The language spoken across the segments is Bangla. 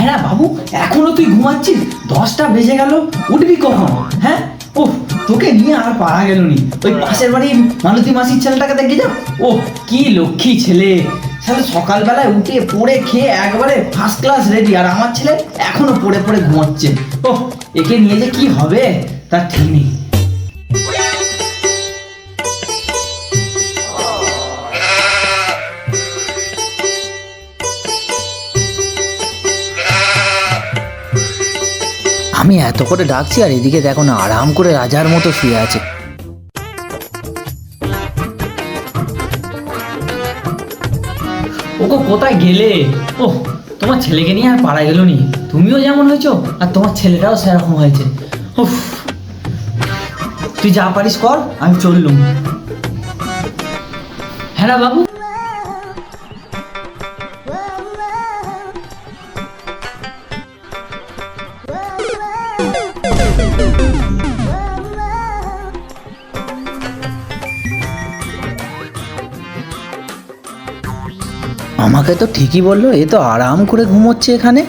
হ্যাঁ বাবু, এখনো তুই ঘুমাচ্ছিস? 10টা বেজে গেল, উঠবি কখন? হ্যাঁ, ও তোকে নিয়ে আর পারা গেল নি। ওই পাশের বাড়ির মালতী মাসির ছেলেটাকে দেখি যা, ও কি লক্ষ্মী ছেলে, সাথে সকালবেলায় উঠে পড়ে খেয়ে একবারে ফার্স্ট ক্লাস রেডি, আর আমার ছেলে এখনো পড়ে পড়ে ঘুমাচ্ছে। ও একে নিয়ে যে কি হবে তার ঠিক নেই। আমি এত করে ডাকছি আর এদিকে দেখো না আরাম করে রাজার মতো শুয়ে আছে। ওগো কোথায় গেলে? ও তোমার ছেলেকে নিয়ে আর পারা গেল নি। তুমিও যেমন হয়েছো আর তোমার ছেলেটাও সেরকম হয়েছে। উফ, তুই যা পারিস কর, আমি চললুম। হ্যাঁ রে বাবু, আমাকে তো ঠিকই বললো, এ তো আরাম করে ঘুমোচ্ছে এখানে।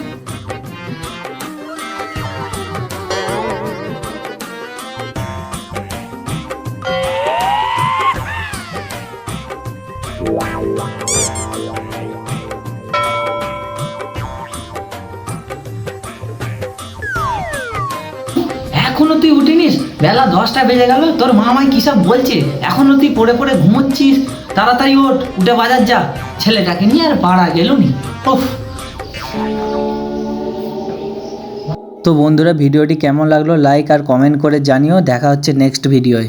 এখনো তুই উঠিনিস? বেলা 10টা বেজে গেল, তোর মা আমায় কি সব বলছে, এখনো তুই পড়ে পড়ে ঘুমোচ্ছিস। তাড়াতাড়ি ওঠ, উঠে বাজার যা, ছেলেটাকে নিয়ে আর পারা গেল নি। উফ। তো বন্ধুরা, ভিডিওটি কেমন লাগলো লাইক আর কমেন্ট করে জানিও। দেখা হচ্ছে নেক্সট ভিডিওয়।